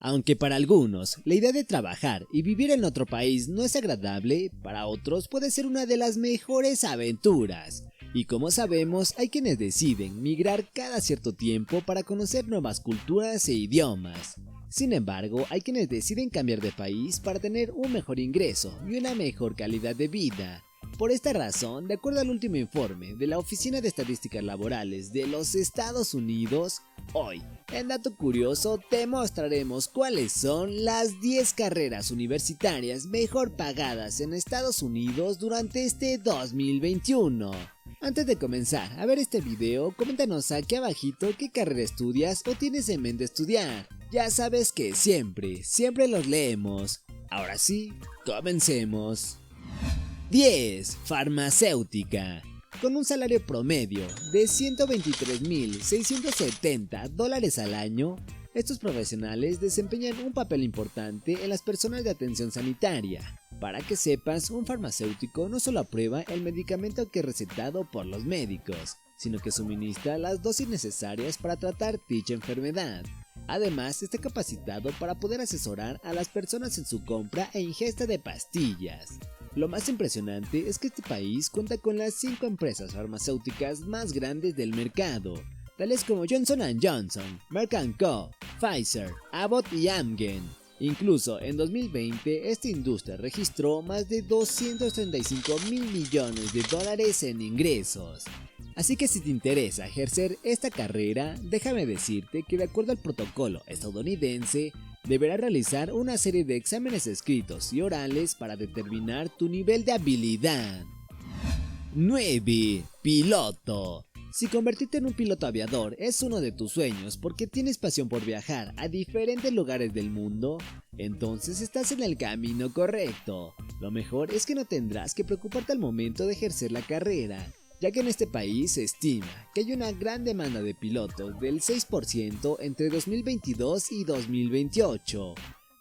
Aunque para algunos la idea de trabajar y vivir en otro país no es agradable, para otros puede ser una de las mejores aventuras. Y como sabemos, hay quienes deciden migrar cada cierto tiempo para conocer nuevas culturas e idiomas. Sin embargo, hay quienes deciden cambiar de país para tener un mejor ingreso y una mejor calidad de vida. Por esta razón, de acuerdo al último informe de la Oficina de Estadísticas Laborales de los Estados Unidos, hoy, en Dato Curioso, te mostraremos cuáles son las 10 carreras universitarias mejor pagadas en Estados Unidos durante este 2021. Antes de comenzar a ver este video, coméntanos aquí abajito qué carrera estudias o tienes en mente estudiar. Ya sabes que siempre los leemos. Ahora sí, comencemos. 10. Farmacéutica. Con un salario promedio de $123,670 al año, estos profesionales desempeñan un papel importante en las personas de atención sanitaria. Para que sepas, un farmacéutico no solo aprueba el medicamento que es recetado por los médicos, sino que suministra las dosis necesarias para tratar dicha enfermedad. Además, está capacitado para poder asesorar a las personas en su compra e ingesta de pastillas. Lo más impresionante es que este país cuenta con las 5 empresas farmacéuticas más grandes del mercado, tales como Johnson & Johnson, Merck & Co., Pfizer, Abbott y Amgen. Incluso en 2020 esta industria registró más de $235 mil millones en ingresos. Así que si te interesa ejercer esta carrera, déjame decirte que de acuerdo al protocolo estadounidense, deberás realizar una serie de exámenes escritos y orales para determinar tu nivel de habilidad. 9. Piloto. Si convertirte en un piloto aviador es uno de tus sueños porque tienes pasión por viajar a diferentes lugares del mundo, entonces estás en el camino correcto. Lo mejor es que no tendrás que preocuparte al momento de ejercer la carrera, ya que en este país se estima que hay una gran demanda de pilotos del 6% entre 2022 y 2028.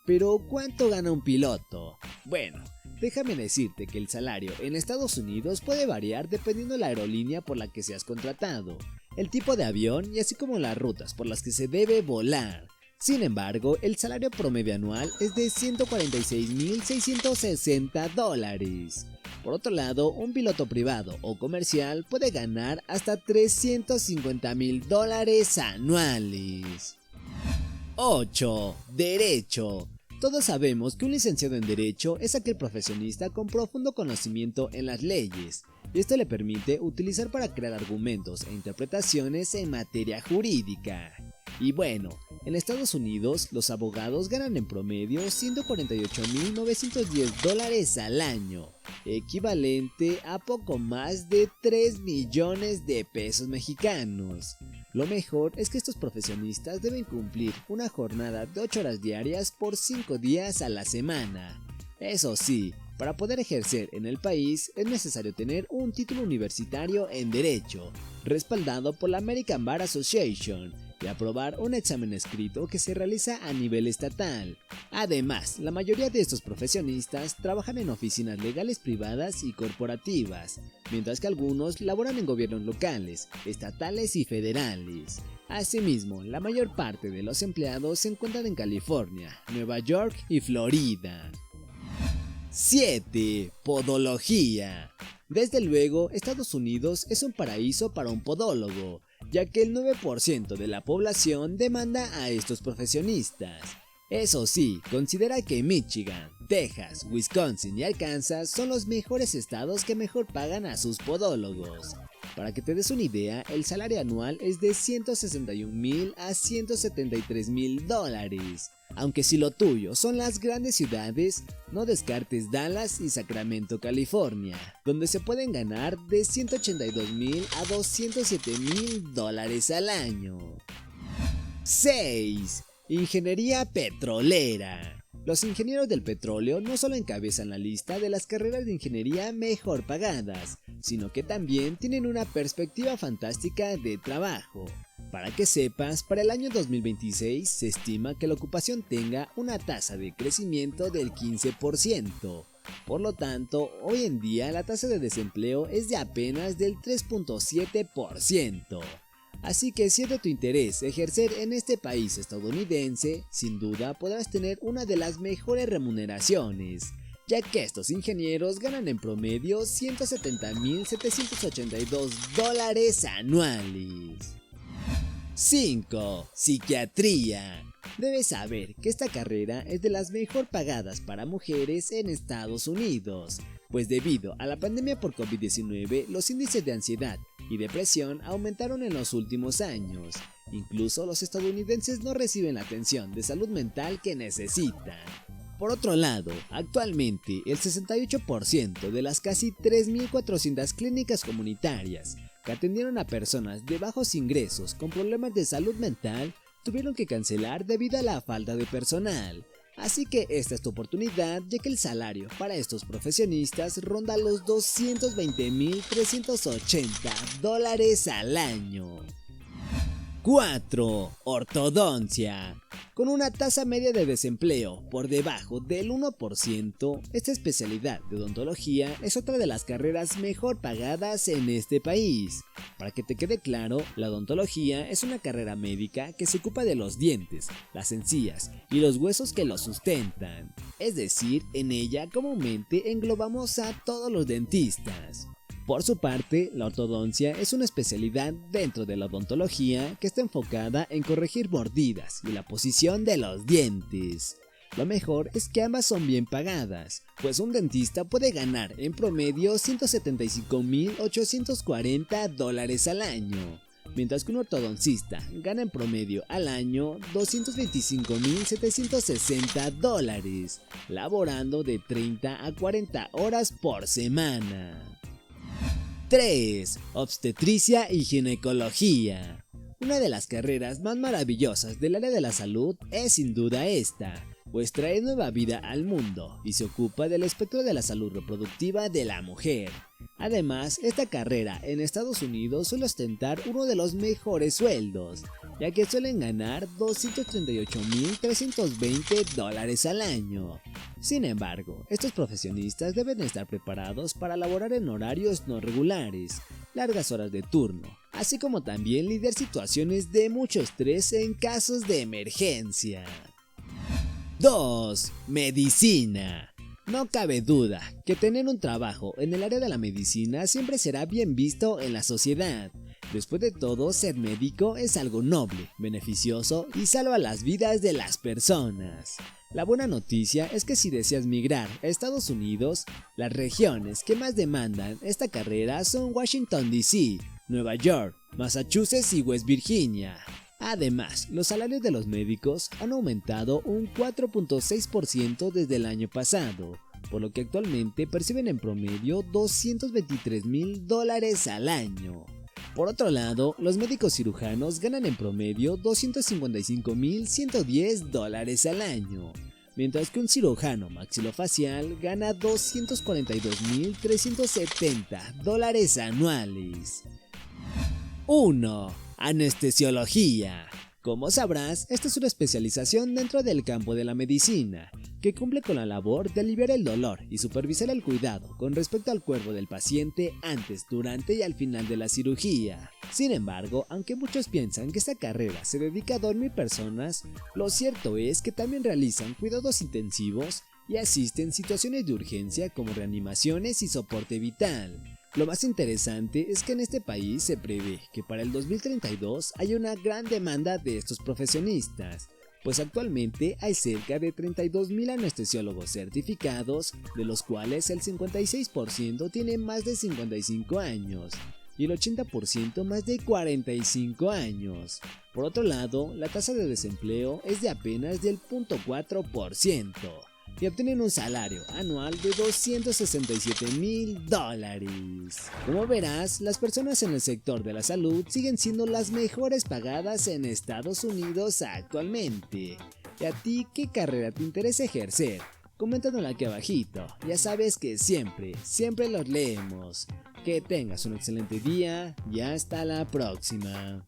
Pero ¿cuánto gana un piloto? Bueno, déjame decirte que el salario en Estados Unidos puede variar dependiendo de la aerolínea por la que seas contratado, el tipo de avión y así como las rutas por las que se debe volar. Sin embargo, el salario promedio anual es de $146,660. Por otro lado, un piloto privado o comercial puede ganar hasta $350,000 anuales. 8. Derecho. Todos sabemos que un licenciado en Derecho es aquel profesionista con profundo conocimiento en las leyes, y esto le permite utilizar para crear argumentos e interpretaciones en materia jurídica. Y bueno, en Estados Unidos los abogados ganan en promedio $148,910 al año, equivalente a poco más de 3 millones de pesos mexicanos. Lo mejor es que estos profesionistas deben cumplir una jornada de 8 horas diarias por 5 días a la semana. Eso sí, para poder ejercer en el país es necesario tener un título universitario en Derecho, respaldado por la American Bar Association, y aprobar un examen escrito que se realiza a nivel estatal. Además, la mayoría de estos profesionistas trabajan en oficinas legales privadas y corporativas, mientras que algunos laboran en gobiernos locales, estatales y federales. Asimismo, la mayor parte de los empleados se encuentran en California, Nueva York y Florida. 7. Podología. Desde luego, Estados Unidos es un paraíso para un podólogo, ya que el 9% de la población demanda a estos profesionistas. Eso sí, considera que Michigan, Texas, Wisconsin y Arkansas son los mejores estados que mejor pagan a sus podólogos. Para que te des una idea, el salario anual es de $161,000 a $173,000. Aunque si lo tuyo son las grandes ciudades, no descartes Dallas y Sacramento, California, donde se pueden ganar de $182,000 a $207,000 al año. 6. Ingeniería petrolera. Los ingenieros del petróleo no solo encabezan la lista de las carreras de ingeniería mejor pagadas, sino que también tienen una perspectiva fantástica de trabajo. Para que sepas, para el año 2026 se estima que la ocupación tenga una tasa de crecimiento del 15%. Por lo tanto, hoy en día la tasa de desempleo es de apenas del 3.7%. Así que si es de tu interés ejercer en este país estadounidense, sin duda podrás tener una de las mejores remuneraciones, ya que estos ingenieros ganan en promedio $170,782 anuales. 5. Psiquiatría. Debes saber que esta carrera es de las mejor pagadas para mujeres en Estados Unidos, pues debido a la pandemia por COVID-19, los índices de ansiedad y depresión aumentaron en los últimos años. Incluso los estadounidenses no reciben la atención de salud mental que necesitan. Por otro lado, actualmente el 68% de las casi 3.400 clínicas comunitarias que atendieron a personas de bajos ingresos con problemas de salud mental tuvieron que cancelar debido a la falta de personal. Así que esta es tu oportunidad, ya que el salario para estos profesionistas ronda los $220,380 al año. 4. Ortodoncia. Con una tasa media de desempleo por debajo del 1%, esta especialidad de odontología es otra de las carreras mejor pagadas en este país. Para que te quede claro, la odontología es una carrera médica que se ocupa de los dientes, las encías y los huesos que los sustentan. Es decir, en ella comúnmente englobamos a todos los dentistas. Por su parte, la ortodoncia es una especialidad dentro de la odontología que está enfocada en corregir mordidas y la posición de los dientes. Lo mejor es que ambas son bien pagadas, pues un dentista puede ganar en promedio $175,840 al año, mientras que un ortodoncista gana en promedio al año $225,760, laborando de 30 a 40 horas por semana. 3. Obstetricia y ginecología. Una de las carreras más maravillosas del área de la salud es sin duda esta, pues trae nueva vida al mundo y se ocupa del espectro de la salud reproductiva de la mujer. Además, esta carrera en Estados Unidos suele ostentar uno de los mejores sueldos, ya que suelen ganar $238,320 al año. Sin embargo, estos profesionistas deben estar preparados para laborar en horarios no regulares, largas horas de turno, así como también lidiar situaciones de mucho estrés en casos de emergencia. 2. Medicina. No cabe duda que tener un trabajo en el área de la medicina siempre será bien visto en la sociedad. Después de todo, ser médico es algo noble, beneficioso y salva las vidas de las personas. La buena noticia es que si deseas migrar a Estados Unidos, las regiones que más demandan esta carrera son Washington D.C., Nueva York, Massachusetts y West Virginia. Además, los salarios de los médicos han aumentado un 4.6% desde el año pasado, por lo que actualmente perciben en promedio $223,000 al año. Por otro lado, los médicos cirujanos ganan en promedio $255,110 al año, mientras que un cirujano maxilofacial gana $242,370 anuales. 1. Anestesiología. Como sabrás, esta es una especialización dentro del campo de la medicina, que cumple con la labor de aliviar el dolor y supervisar el cuidado con respecto al cuerpo del paciente antes, durante y al final de la cirugía. Sin embargo, aunque muchos piensan que esta carrera se dedica a dormir personas, lo cierto es que también realizan cuidados intensivos y asisten situaciones de urgencia como reanimaciones y soporte vital. Lo más interesante es que en este país se prevé que para el 2032 haya una gran demanda de estos profesionistas, pues actualmente hay cerca de 32,000 anestesiólogos certificados, de los cuales el 56% tiene más de 55 años y el 80% más de 45 años. Por otro lado, la tasa de desempleo es de apenas del 0.4%. y obtienen un salario anual de $267,000. Como verás, las personas en el sector de la salud siguen siendo las mejores pagadas en Estados Unidos actualmente. ¿Y a ti qué carrera te interesa ejercer? Coméntanoslo aquí abajito, ya sabes que siempre los leemos. Que tengas un excelente día y hasta la próxima.